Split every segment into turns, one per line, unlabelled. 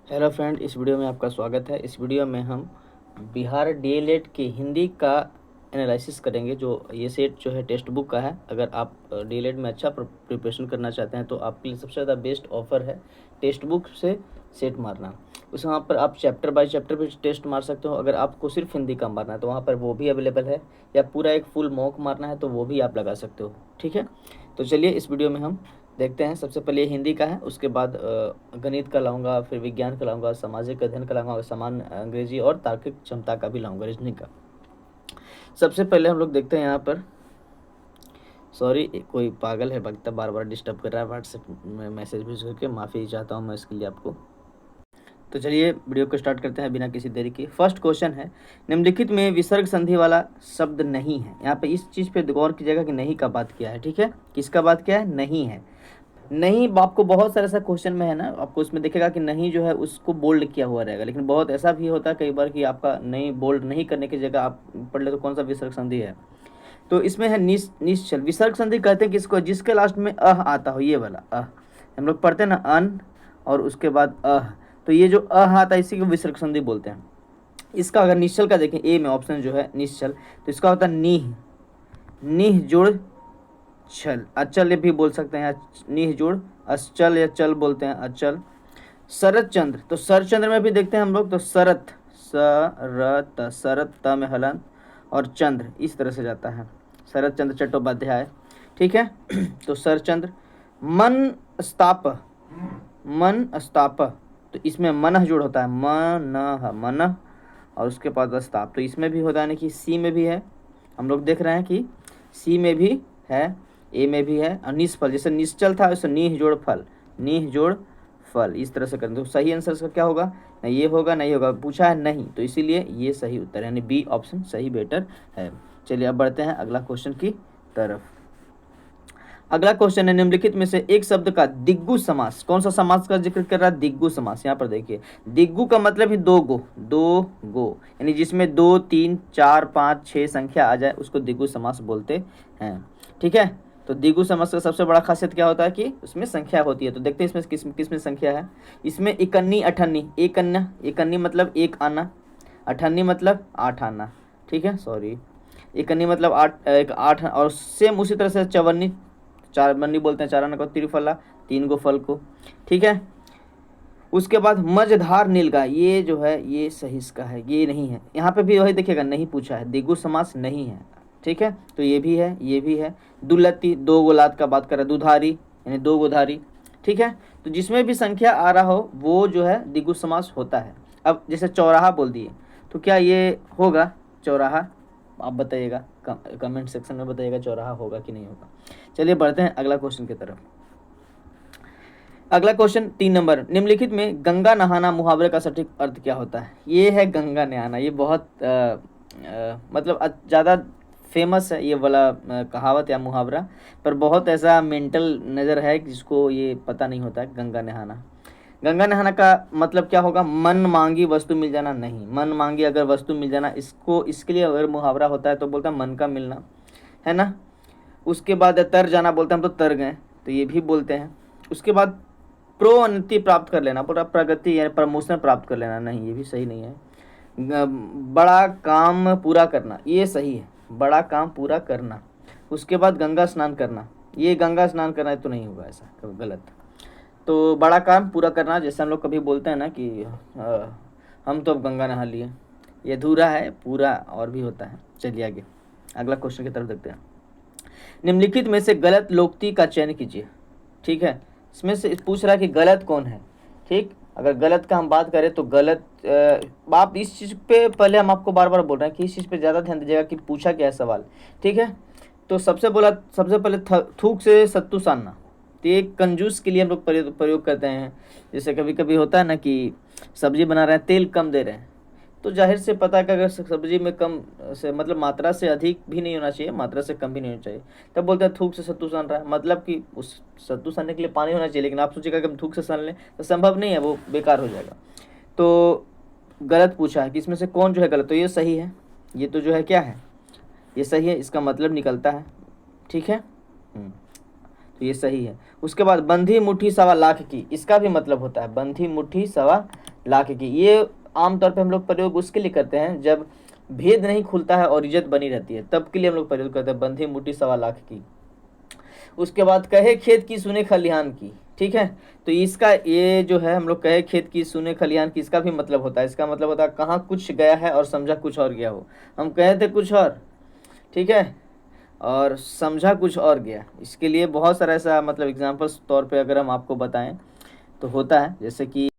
Hello friend, इस video में आपका स्वागत है। इस वीडियो में हम बिहार डीएलएड के हिंदी का एनालिसिस करेंगे। जो ये सेट जो है टेक्स्ट बुक का है। अगर आप डीएलएड में अच्छा प्रिपरेशन करना चाहते हैं तो आपके लिए सबसे ज़्यादा बेस्ट ऑफर है टेक्स्ट बुक से सेट मारना। उस वहाँ पर आप चैप्टर बाय चैप्टर भी टेस्ट मार सकते हो। अगर आपको सिर्फ हिंदी का मारना है तो वहाँ पर वो भी अवेलेबल है, या पूरा एक फुल मॉक मारना है तो वो भी आप लगा सकते हो। ठीक है, तो चलिए इस वीडियो में हम देखते हैं। सबसे पहले हिंदी का है, उसके बाद गणित का लाऊंगा, फिर विज्ञान का लाऊंगा, सामाजिक अध्ययन का लाऊंगा, समान अंग्रेजी और तार्किक क्षमता का भी लाऊंगा, रीजनिंग का। सबसे पहले हम लोग देखते हैं यहाँ पर। सॉरी, कोई पागल है भक्ता बार बार डिस्टर्ब कर रहा है व्हाट्सएप में मैसेज भेज करके। माफ़ी चाहता हूँ मैं इसके लिए आपको। तो चलिए वीडियो को स्टार्ट करते हैं बिना किसी देरी के। फर्स्ट क्वेश्चन है, निम्नलिखित में विसर्ग संधि वाला शब्द नहीं है। यहाँ पे इस चीज़ पे गौर कीजिएगा कि नहीं का बात किया है। ठीक है, किसका बात किया है? नहीं है। नहीं आपको बहुत सारा ऐसा क्वेश्चन में है ना, आपको उसमें देखेगा कि नहीं जो है उसको बोल्ड किया हुआ रहेगा, लेकिन बहुत ऐसा भी होता है कई बार कि आपका नहीं बोल्ड नहीं करने की जगह आप पढ़ ले तो कौन सा विसर्ग संधि है। तो इसमें है निश्चल विसर्ग संधि। कहते हैं किसको? जिसके लास्ट में अह आता हो, ये वाला अह। हम लोग पढ़ते हैं ना अन और उसके बाद अह, तो ये जो अह आता है इसी को विसर्ग संधि बोलते हैं। इसका अगर निश्चल का देखें, ए में ऑप्शन जो है निश्चल, तो इसका होता है नीह। नीह जुड़ छल, अचल ये भी बोल सकते हैं, नीह जुड़ अचल या चल बोलते हैं, अचल। शरत चंद्र, तो शरचंद्र में भी देखते हैं हम लोग, तो शरत सरत, शरत त में हलन और चंद्र इस तरह से जाता है, शरत चंद्र चट्टोपाध्याय। ठीक है तो शरचंद्र। मन स्ताप, मन स्ताप, तो इसमें मन जुड़ होता है, मन और उसके बाद स्ताप, तो इसमें भी होता है ना कि सी में भी है। हम लोग देख रहे हैं कि सी में भी है, ए में भी है, और निष्फल जैसे निश्चल था वैसे नीह जोड़ फल, नीह जोड़ फल इस तरह से करें। तो सही आंसर इसका क्या होगा? ना ये होगा ना ये होगा, पूछा है नहीं, तो इसीलिए ये सही उत्तर है, यानी बी ऑप्शन सही बेटर है। चलिए अब बढ़ते हैं अगला क्वेश्चन की तरफ। अगला क्वेश्चन है, निम्नलिखित में से एक शब्द का दिग्गु समास, कौन सा समास का जिक्र कर रहा है? दिग्गु समास। यहाँ पर देखिए, दिग्गु का मतलब है दो गो, यानी जिसमें 2, 3, 4, 5, 6 संख्या आ जाए उसको दिग्गु समास बोलते हैं। ठीक है, तो दिग्गु समास का सबसे बड़ा खासियत क्या होता है कि उसमें संख्या होती है। तो देखते हैं इसमें किस में संख्या है। इसमें इकन्नी अठन्नी, इकन्नी मतलब एक आना, अठन्नी मतलब 8 आना। ठीक है, सॉरी, इकन्नी मतलब 8, एक 8, और सेम उसी तरह से चवन्नी, चार बन्नी बोलते हैं, 4 आना को त्रिफला, 3 गो फल को। ठीक है, उसके बाद मझधार नीलगा, ये जो है ये सही इसका है, ये नहीं है। यहाँ पे भी वही देखिएगा, नहीं पूछा है, दिगु समास नहीं है। ठीक है, तो ये भी है, ये भी है। दुलत्ती, 2 गो लात का बात कर रहा है, दुधारी यानी 2 गोधारी। ठीक है, तो जिसमें भी संख्या आ रहा हो वो जो है दिगु समास होता है। अब जैसे चौराहा बोल दिए, तो क्या ये होगा चौराहा? आप बताइएगा, कमेंट सेक्शन में बताइएगा चौराहा होगा कि नहीं होगा। चलिए बढ़ते हैं अगला क्वेश्चन की तरफ। अगला क्वेश्चन 3 नंबर, निम्नलिखित में गंगा नहाना मुहावरे का सटीक अर्थ क्या होता है? ये है गंगा नहाना, ये बहुत मतलब ज़्यादा फेमस है ये वाला कहावत या मुहावरा, पर बहुत ऐसा मेंटल नज़र है जिसको ये पता नहीं होता है। गंगा नहाना, गंगा नहाना का मतलब क्या होगा? मन मांगी वस्तु मिल जाना नहीं, मन मांगी अगर वस्तु मिल जाना, इसको इसके लिए अगर मुहावरा होता है तो बोलता है मन का मिलना, है ना। उसके बाद तर जाना, बोलते हैं हम तो तर गए, तो ये भी बोलते हैं। उसके बाद प्रोन्नति प्राप्त कर लेना, पूरा प्रगति यानी प्रमोशन प्राप्त कर लेना, नहीं ये भी सही नहीं है। बड़ा काम पूरा करना, ये सही है, बड़ा काम पूरा करना। उसके बाद गंगा स्नान करना, ये गंगा स्नान करना तो नहीं होगा, ऐसा गलत। तो बड़ा काम पूरा करना, जैसे हम लोग कभी बोलते हैं ना कि हम तो अब गंगा नहा लिए, ये अधूरा है, पूरा और भी होता है। चलिए आगे अगला क्वेश्चन की तरफ देखते हैं। निम्नलिखित में से गलत लोकोक्ति का चयन कीजिए। ठीक है, इसमें से पूछ रहा है कि गलत कौन है। ठीक, अगर गलत का हम बात करें तो गलत आप इस चीज़ पे पहले हम आपको बार बार बोल रहे हैं कि इस चीज़ पे ज़्यादा ध्यान दीजिएगा कि पूछा क्या है सवाल। ठीक है, तो सबसे पहले थूक से सत्तू सानना, तो ये कंजूस के लिए हम लोग प्रयोग करते हैं। जैसे कभी कभी होता है ना कि सब्जी बना रहे हैं, तेल कम दे रहे हैं, तो जाहिर से पता है कि अगर सब्जी में कम से मतलब मात्रा से अधिक भी नहीं होना चाहिए, मात्रा से कम भी नहीं होना चाहिए, तब बोलते हैं थूक से सत्तू सान रहा है। मतलब कि उस सत्तू सानने के लिए पानी होना चाहिए, लेकिन आप सोचिएगा कि हम थूक से सान लें तो संभव नहीं है, वो बेकार हो जाएगा। तो गलत पूछा है कि इसमें से कौन जो है गलत, तो ये सही है, ये तो जो है क्या है, ये सही है, इसका मतलब निकलता है। ठीक है, तो ये सही है। उसके बाद बंधी मुट्ठी सवा लाख की, इसका भी मतलब होता है बंधी मुट्ठी सवा लाख की। ये आमतौर पे हम लोग प्रयोग उसके लिए करते हैं जब भेद नहीं खुलता है और इज्जत बनी रहती है, तब के लिए हम लोग प्रयोग करते हैं बंधी मुट्ठी 1.25 लाख की। उसके बाद कहे खेत की सुने खलिहान की, ठीक है। तो इसका ये जो है हम लोग कहे खेत की सुने खलिहान की, इसका भी मतलब होता है, इसका मतलब होता है कहाँ कुछ गया है और समझा कुछ और गया हो। हम कहे थे कुछ और, ठीक है, और समझा कुछ और गया। इसके लिए बहुत सारा ऐसा मतलब एग्जाम्पल्स तौर पे अगर हम आपको बताएं तो होता है, जैसे कि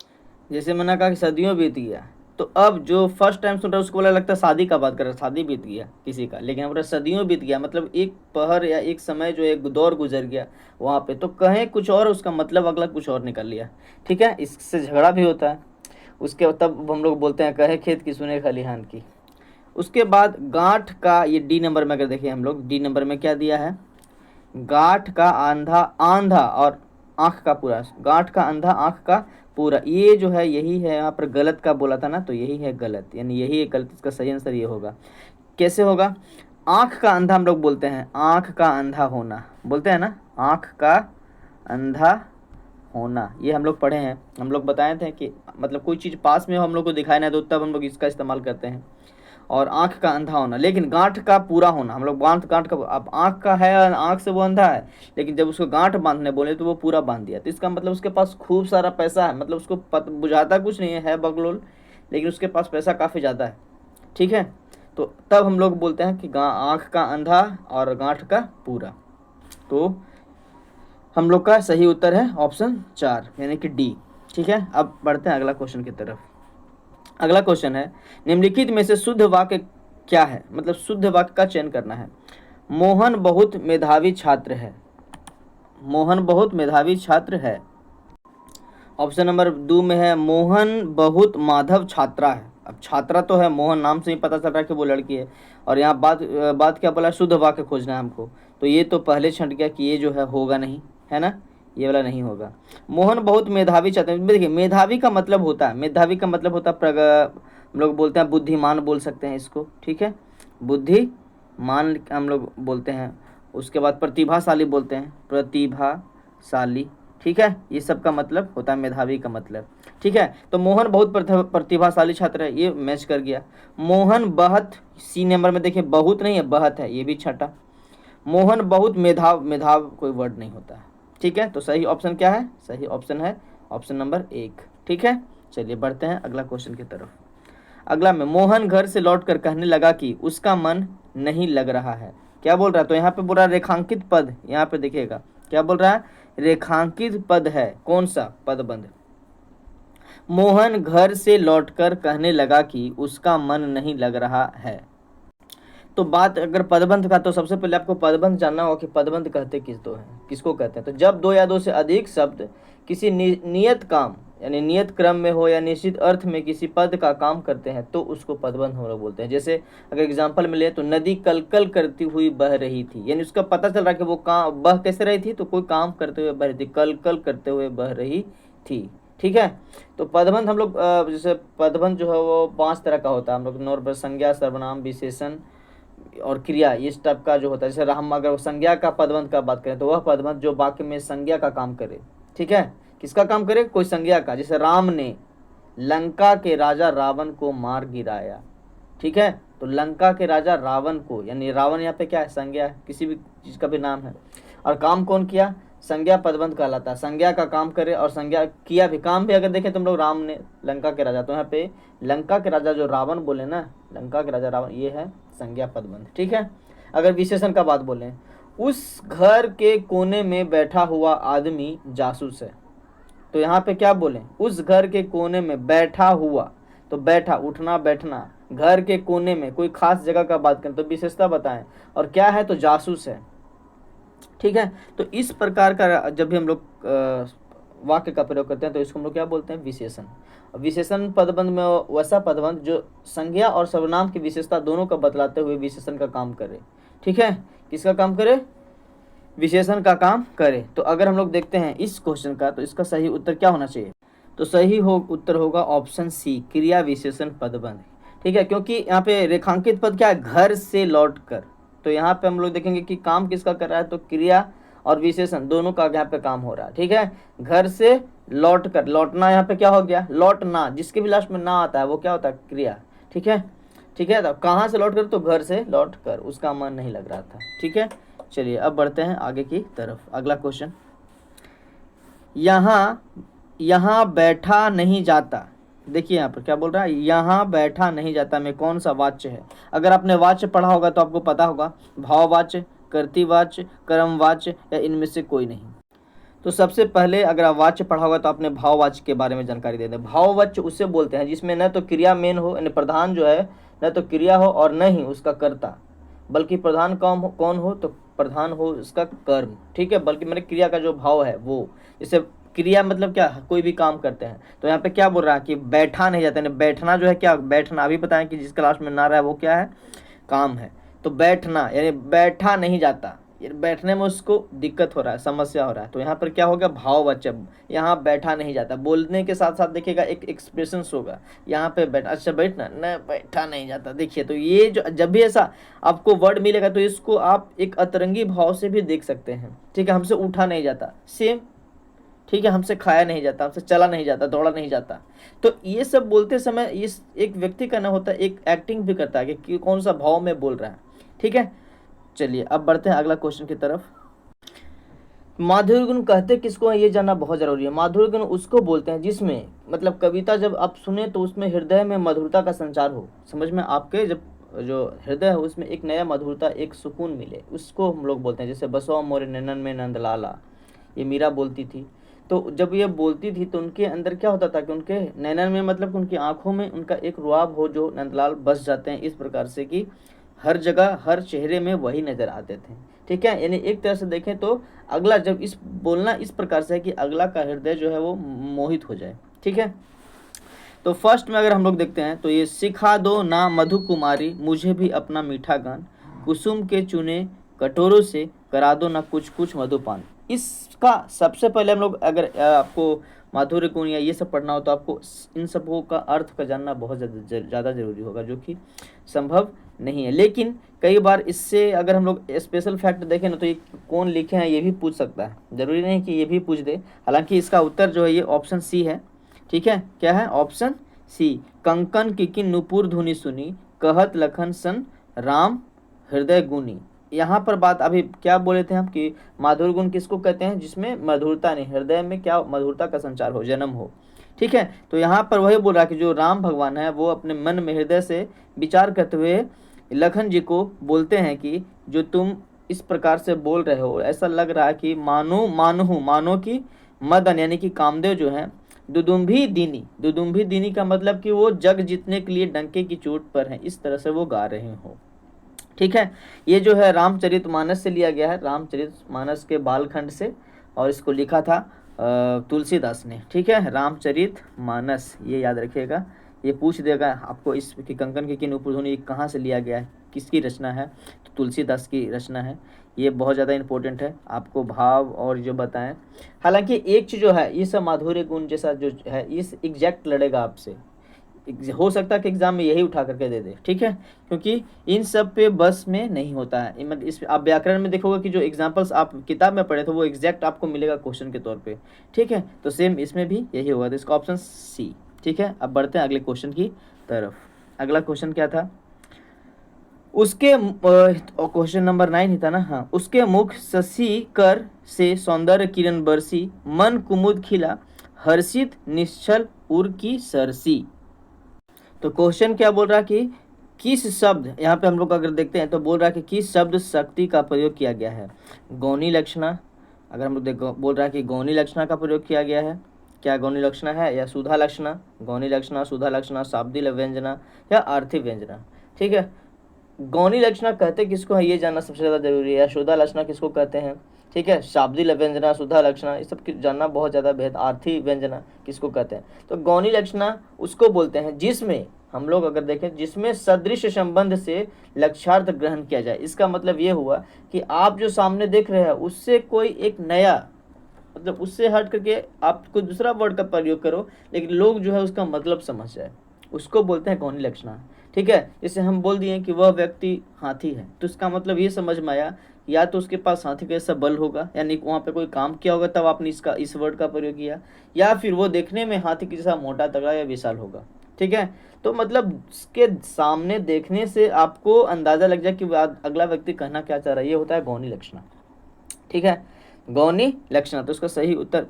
जैसे मैंने कहा कि सदियों बीत गया, तो अब जो फर्स्ट टाइम सुन रहा है उसको बोला लगता है शादी का बात कर रहा है, शादी बीत गया किसी का, लेकिन हमारा सदियों बीत गया मतलब एक पहर या एक समय जो एक दौर गुजर गया वहाँ पे। तो कहें कुछ और, उसका मतलब अगला कुछ और निकल लिया, ठीक है। इससे झगड़ा भी होता है। उसके तब हम लोग बोलते हैं कहे खेत की सुने खलिहान की। उसके बाद गांठ का, ये डी नंबर में अगर देखें हम लोग, डी नंबर में क्या दिया है, गांठ का आंधा, आंधा और आंख का पूरा, गांठ का अंधा आंख का पूरा, ये जो है यही है, यहाँ पर गलत का बोला था ना, तो यही है गलत, यानी यही है गलत, इसका सही आंसर ये होगा। कैसे होगा, आंख का अंधा हम लोग बोलते हैं आंख का अंधा होना, बोलते हैं ना आंख का अंधा होना, ये हम लोग पढ़े हैं, हम लोग बताए थे कि मतलब कोई चीज़ पास में हो हम लोग को दिखाई ना दो तब हम लोग इसका इस्तेमाल करते हैं। और आंख का अंधा होना, लेकिन गांठ का पूरा होना, हम लोग गांठ गांठ का, अब आंख का है, आंख से वो अंधा है, लेकिन जब उसको गांठ बांधने बोले तो वो पूरा बांध दिया, तो इसका मतलब उसके पास खूब सारा पैसा है, मतलब उसको बुझाता कुछ नहीं है बगलोल, लेकिन उसके पास पैसा काफ़ी ज़्यादा है, ठीक है। तो तब हम लोग बोलते हैं कि आंख का अंधा और गांठ का पूरा। तो हम लोग का सही उत्तर है ऑप्शन 4 यानी कि डी, ठीक है। अब बढ़ते हैं अगला क्वेश्चन की तरफ। अगला क्वेश्चन है, निम्नलिखित में से शुद्ध वाक्य क्या है, मतलब शुद्ध वाक्य का चयन करना है। मोहन बहुत मेधावी छात्र है, मोहन बहुत मेधावी छात्र है। ऑप्शन नंबर 2 में है मोहन बहुत माधव छात्रा है। अब छात्रा तो है, मोहन नाम से ही पता चल रहा है कि वो लड़की है, और यहाँ बात क्या बोला, शुद्ध वाक्य खोजना है हमको, तो ये तो पहले छंट गया कि ये जो है होगा नहीं, है ना, ये वाला नहीं होगा। मोहन बहुत मेधावी छात्र, देखिए मेधावी का मतलब होता है, मेधावी का मतलब होता है हम लोग बोलते हैं बुद्धिमान बोल सकते हैं इसको, ठीक है, बुद्धिमान हम लोग बोलते हैं। उसके बाद प्रतिभाशाली बोलते हैं, प्रतिभाशाली, ठीक है, ये सब का मतलब होता है मेधावी का मतलब, ठीक है। तो मोहन बहुत प्रतिभाशाली छात्र है, ये मैच कर गया। मोहन बहुत, सी नंबर में देखिए बहुत नहीं है बहुत है, ये भी छठा। मोहन बहुत मेधाव, मेधाव कोई वर्ड नहीं होता है, ठीक है। तो सही ऑप्शन क्या है, सही ऑप्शन है ऑप्शन नंबर 1, ठीक है। चलिए बढ़ते हैं अगला क्वेश्चन की तरफ। अगला में मोहन घर से लौटकर कहने लगा कि उसका मन नहीं लग रहा है, क्या बोल रहा है, तो यहाँ पे बोल रहा है रेखांकित पद, यहाँ पे देखिएगा क्या बोल रहा है, रेखांकित पद है, कौन सा पदबंध। मोहन घर से लौटकर कहने लगा कि उसका मन नहीं लग रहा है। तो बात अगर पदबंध का, तो सबसे पहले आपको पदबंध जानना होगा कि पदबंध कहते किसको है, किसको कहते हैं। तो जब दो या दो से अधिक शब्द किसी नियत काम यानी नियत क्रम में हो या निश्चित अर्थ में किसी पद का काम करते हैं तो उसको पदबंध हम लोग बोलते हैं। जैसे अगर एग्जांपल में ले तो नदी कल कल करती हुई बह रही थी, यानी उसका पता चल रहा है कि वो काम बह कैसे रही थी, तो कोई काम करते हुए बह रही थी, कल कल करते हुए बह रही थी, ठीक है। तो पदबंध हम लोग जैसे पदबंध जो है वो 5 तरह का होता है, हम लोग नॉर्मल संज्ञा, सर्वनाम, विशेषण और क्रिया, इस टाइप का जो होता है। जैसे हम अगर संज्ञा का पदबंध का बात करें तो वह पदबंध जो वाक्य में संज्ञा का काम करे, ठीक है, किसका काम करे, कोई संज्ञा का। जैसे राम ने लंका के राजा रावण को मार गिराया, ठीक है। तो लंका के राजा रावण को, यानी रावण यहाँ पे क्या है, संज्ञा है, किसी भी चीज का भी नाम है, और काम कौन किया, संज्ञा पदबंध कहलाता है। संज्ञा का काम करे और संज्ञा किया भी, काम भी अगर देखें तुम लोग, राम ने लंका के राजा, तो यहाँ पे लंका के राजा जो रावण बोले ना, लंका के राजा रावण, ये है संज्ञा पदबंध, ठीक है। अगर विशेषण का बात बोले, उस घर के कोने में बैठा हुआ आदमी जासूस है, तो यहाँ पे क्या बोले, उस घर के कोने में बैठा हुआ, तो बैठा, उठना बैठना, घर के कोने में, कोई खास जगह का बात करें तो विशेषता बताएं, और क्या है, तो जासूस है, ठीक है। तो इस प्रकार का जब भी हम लोग वाक्य का प्रयोग करते हैं तो इसको हम लोग क्या बोलते हैं, विशेषण। विशेषण पदबंध में वैसा पदबंध जो संज्ञा और सर्वनाम की विशेषता दोनों का बतलाते हुए विशेषण का काम करे, ठीक है, किसका काम करे, विशेषण का काम करे। तो अगर हम लोग देखते हैं इस क्वेश्चन का, तो इसका सही उत्तर क्या होना चाहिए, तो सही उत्तर होगा ऑप्शन सी, क्रिया विशेषण पदबंध, ठीक है। क्योंकि यहाँ पे रेखांकित पद क्या है, घर से लौट कर, तो यहाँ पे हम लोग देखेंगे कि काम किसका कर रहा है, तो क्रिया और विशेषण दोनों का यहाँ पे काम हो रहा है। ठीक है, घर से लौट कर, लौटना यहाँ पे क्या हो गया, लौटना, जिसके भी लास्ट में ना आता है वो क्या होता है, क्रिया। ठीक है, ठीक है, तो कहाँ से लौट कर, तो घर से लौट कर, उसका मन नहीं लग रहा था। ठीक है, चलिए अब बढ़ते हैं आगे की तरफ। अगला क्वेश्चन, यहाँ यहाँ बैठा नहीं जाता। देखिए यहाँ पर क्या बोल रहा है, यहाँ बैठा नहीं जाता में कौन सा वाच्य है। अगर आपने वाच्य पढ़ा होगा तो आपको पता होगा, भाववाच्य, कर्तृवाच्य, कर्मवाच्य, या इनमें से कोई नहीं। तो सबसे पहले अगर आप वाच्य पढ़ा होगा तो आपने भाववाच्य के बारे में जानकारी दे दें। भाववाच्य उससे बोलते हैं जिसमें न तो क्रिया मेन हो, यानी प्रधान जो है न तो क्रिया हो और न ही उसका कर्ता, बल्कि प्रधान कौन हो, तो प्रधान हो उसका कर्म। ठीक है, बल्कि मेरे क्रिया का जो भाव है वो, जैसे क्रिया मतलब क्या, कोई भी काम करते हैं। तो यहाँ पे क्या बोल रहा है कि बैठा नहीं जाता, यानी बैठना जो है क्या, बैठना अभी बताएं कि जिस क्लास में ना रहा है वो क्या है, काम है। तो बैठना यानी बैठा नहीं जाता, बैठने में उसको दिक्कत हो रहा है, समस्या हो रहा है। तो यहाँ पर क्या होगा, भाववाच्य, यहाँ बैठा नहीं जाता। बोलने के साथ साथ देखिएगा एक एक्सप्रेशन होगा, यहाँ पे बैठ, अच्छा बैठना न, बैठा नहीं जाता। देखिए, तो ये जो जब भी ऐसा आपको वर्ड मिलेगा तो इसको आप एक अतरंगी भाव से भी देख सकते हैं। ठीक है, हमसे उठा नहीं जाता, सेम। ठीक है, हमसे खाया नहीं जाता, हमसे चला नहीं जाता, दौड़ा नहीं जाता। तो ये सब बोलते समय इस एक व्यक्ति का ना होता है, एक एक्टिंग भी करता है कि कौन सा भाव में बोल रहा है। ठीक है, चलिए अब बढ़ते हैं अगला क्वेश्चन की तरफ। माधुर्य गुण कहते किसको है, ये जानना बहुत जरूरी है। माधुर्य गुण उसको बोलते हैं जिसमें, मतलब कविता जब आप सुने तो उसमें हृदय में मधुरता का संचार हो, समझ में आपके, जब जो हृदय है उसमें एक नया मधुरता, एक सुकून मिले, उसको हम लोग बोलते हैं। जैसे बसो मोरे नैनन में नंदलाला, ये मीरा बोलती थी। तो जब ये बोलती थी तो उनके अंदर क्या होता था कि उनके नैनन में मतलब उनकी आंखों में उनका एक रुआब हो, जो नंदलाल बस जाते हैं, इस प्रकार से कि हर जगह हर चेहरे में वही नजर आते थे। ठीक है, यानी एक तरह से देखें तो अगला जब इस बोलना इस प्रकार से है कि अगला का हृदय जो है वो मोहित हो जाए। ठीक है, तो फर्स्ट में अगर हम लोग देखते हैं तो ये सिखा दो ना मधु कुमारी, मुझे भी अपना मीठा गान, कुसुम के चुने कटोरों से करा दो ना कुछ कुछ मधुपान। इसका सबसे पहले हम लोग अगर आपको माधुर्य गुण या ये सब पढ़ना हो तो आपको इन सबों का अर्थ का जानना बहुत ज़्यादा जरूरी होगा, जो कि संभव नहीं है। लेकिन कई बार इससे अगर हम लोग स्पेशल फैक्ट देखें ना तो ये कौन लिखे हैं ये भी पूछ सकता है, जरूरी नहीं कि ये भी पूछ दे। हालांकि इसका उत्तर जो है ये ऑप्शन सी है। ठीक है, क्या है, ऑप्शन सी। कंकन किकिन नुपुर धुनी सुनी, कहत लखन सन राम हृदय गुनी। यहाँ पर बात अभी क्या बोले थे हम कि माधुर्य गुण किसको कहते हैं, जिसमें मधुरता नहीं, हृदय में क्या मधुरता का संचार हो, जन्म हो। ठीक है, तो यहाँ पर वही बोल रहा कि जो राम भगवान है वो अपने मन में हृदय से विचार करते हुए लखन जी को बोलते हैं कि जो तुम इस प्रकार से बोल रहे हो, ऐसा लग रहा है कि मानो कि मदन यानी कि कामदेव जो है दुदुम्भी दीनी का मतलब कि वो जग जीतने के लिए डंके की चोट पर है, इस तरह से वो गा रहे हो। ठीक है, ये जो है रामचरितमानस से लिया गया है, रामचरितमानस के बालखंड से, और इसको लिखा था तुलसीदास ने। ठीक है, रामचरितमानस, ये याद रखिएगा, ये पूछ देगा आपको इस कि कंकन की किन उपधुनि कहाँ से लिया गया है, किसकी रचना है, तो तुलसीदास की रचना है। ये बहुत ज़्यादा इंपॉर्टेंट है, आपको भाव और जो बताएं। हालांकि एक चीज़ जो है, ये सब माधुर्य गुण जैसा जो है इस एग्जैक्ट लड़ेगा आपसे, हो सकता है कि एग्जाम में यही उठा करके दे दे। ठीक है, क्योंकि इन सब पे बस में नहीं होता है। इस आप व्याकरण में देखोगे कि जो एग्जाम्पल्स आप किताब में पढ़े थे वो एग्जैक्ट आपको मिलेगा क्वेश्चन के तौर पे। ठीक है, तो सेम इसमें भी यही होगा, तो इसका ऑप्शन सी। ठीक है, अब बढ़ते हैं अगले क्वेश्चन की तरफ। अगला क्वेश्चन क्या था, उसके क्वेश्चन नंबर 9 ही था ना, हाँ। उसके मुख शशि कर से सौंदर्य किरण बरसी, मन कुमुद खिला, हर्षित निश्चल उर की सरसी। तो क्वेश्चन क्या बोल रहा है कि किस शब्द, यहाँ पे हम लोग अगर देखते हैं तो बोल रहा है कि किस शब्द शक्ति का प्रयोग किया गया है। गौनी लक्षणा, अगर हम लोग देखो बोल रहा है कि गौनी लक्षणा का प्रयोग किया गया है, क्या गौनी लक्षणा है, या सुधा लक्षणा, गौनी लक्षणा, सुधा लक्षणा, शाब्दिक व्यंजना या आर्थिक व्यंजना। ठीक है, गौनी लक्षणा कहते किसको है ये जानना सबसे ज़्यादा जरूरी है, या सुधा लक्षणा किसको कहते हैं। ठीक है, शाब्दिक व्यंजना, सुधा लक्षणा, ये सब जानना बहुत ज़्यादा बेहतर। आर्थिक व्यंजना किसको कहते हैं, तो गौनी लक्षणा उसको बोलते हैं जिसमें हम लोग अगर देखें जिसमें सदृश संबंध से लक्ष्यार्थ ग्रहण किया जाए। इसका मतलब ये हुआ कि आप जो सामने देख रहे हैं उससे कोई एक नया, मतलब उससे हट करके आप कोई दूसरा वर्ड का प्रयोग करो लेकिन लोग जो है उसका मतलब समझ जाए, उसको बोलते हैं गौनी लक्षणा। ठीक है, जैसे हम बोल दिए कि वह व्यक्ति हाथी है, तो इसका मतलब ये समझ में आया या तो उसके पास हाथी का ऐसा बल होगा, यानी वहाँ पे कोई काम किया होगा तब आपने इसका इस वर्ड का प्रयोग किया, या फिर वो देखने में हाथी के जैसा मोटा तगड़ा या विशाल होगा। ठीक है, तो मतलब उसके सामने देखने से आपको अंदाजा लग जाए कि अगला व्यक्ति कहना क्या चाह रहा है, ये होता है गौणी लक्षणा। ठीक है, गौणी लक्षणा, तो उसका सही उत्तर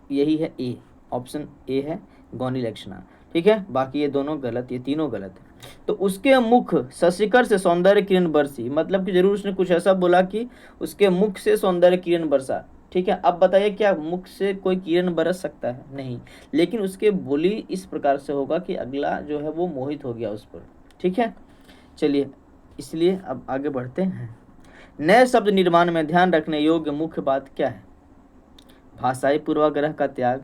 यही है ए, ऑप्शन ए है गौणी लक्षणा। ठीक है, बाकी ये दोनों गलत, ये तीनों गलत है। तो उसके मुख सशिखर से सौंदर्य किरण बरसी, मतलब कि जरूर उसने कुछ ऐसा बोला कि उसके मुख से सौंदर्य किरण बरसा। ठीक है, अब बताइए क्या मुख से कोई किरण बरस सकता है? नहीं, लेकिन उसके बोली इस प्रकार से होगा कि अगला जो है वो मोहित हो गया उस पर। ठीक है, चलिए इसलिए अब आगे बढ़ते हैं। नए शब्द निर्माण में ध्यान रखने योग्य मुख्य बात क्या है? भाषाई पूर्वाग्रह का त्याग,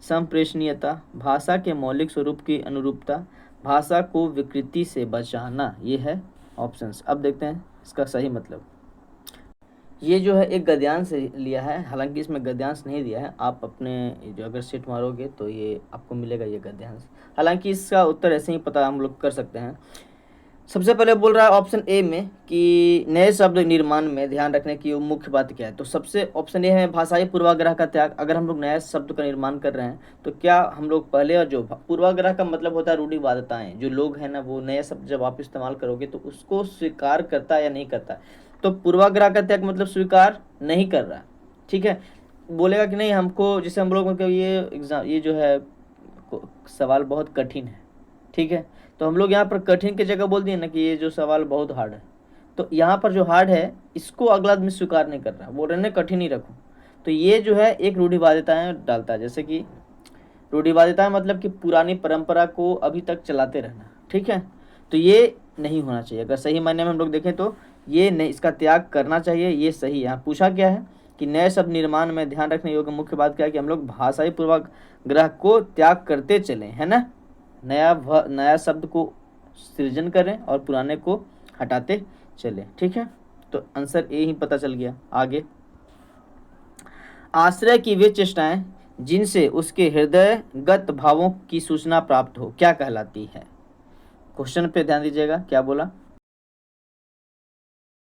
संप्रेषणीयता, भाषा के मौलिक स्वरूप की अनुरूपता, भाषा को विकृति से बचाना, ये है ऑप्शंस। अब देखते हैं इसका सही मतलब। ये जो है एक गद्यांश से लिया है, हालांकि इसमें गद्यांश नहीं दिया है, आप अपने जो अगर सेट मारोगे तो ये आपको मिलेगा ये गद्यांश। हालांकि इसका उत्तर ऐसे ही पता हम लोग कर सकते हैं। सबसे पहले बोल रहा है ऑप्शन ए में कि नए शब्द निर्माण में ध्यान रखने की मुख्य बात क्या है, तो सबसे ऑप्शन ए है भाषाई पूर्वाग्रह का त्याग। अगर हम लोग नए शब्द का निर्माण कर रहे हैं तो क्या हम लोग पहले, और जो पूर्वाग्रह का मतलब होता है रूढ़िवादिताएं, जो लोग हैं ना वो नए शब्द जब आप इस्तेमाल करोगे तो उसको स्वीकार करता है या नहीं करता है, तो पूर्वाग्रह का त्याग मतलब स्वीकार नहीं कर रहा। ठीक है, बोलेगा कि नहीं हमको, जैसे हम लोग ये एग्जाम, ये जो है सवाल बहुत कठिन है। ठीक है, तो हम लोग यहाँ पर कठिन की जगह बोल दिए ना कि ये जो सवाल बहुत हार्ड है, तो यहाँ पर जो हार्ड है इसको अगला आदमी स्वीकार नहीं कर रहा, बोल रहे हैं कठिन ही रखो। तो ये जो है एक रूढ़िवादिताएं डालता है, जैसे कि रूढ़िवादिताएं मतलब कि पुरानी परंपरा को अभी तक चलाते रहना। ठीक है, तो ये नहीं होना चाहिए। अगर सही मायने में हम लोग देखें तो ये नहीं, इसका त्याग करना चाहिए, ये सही है। यहाँ पूछा क्या है कि नए शब्द निर्माण में ध्यान रखने योग्य मुख्य बात क्या है कि हम लोग भाषाई पूर्वाग्रह को त्याग करते चले, है ना, नया शब्द को सृजन करें और पुराने को हटाते चले। ठीक है, तो आंसर ए ही पता चल गया। आगे, आश्रय की वे चेष्टाएं जिनसे उसके हृदयगत भावों की सूचना प्राप्त हो क्या कहलाती है? क्वेश्चन पे ध्यान दीजिएगा, क्या बोला?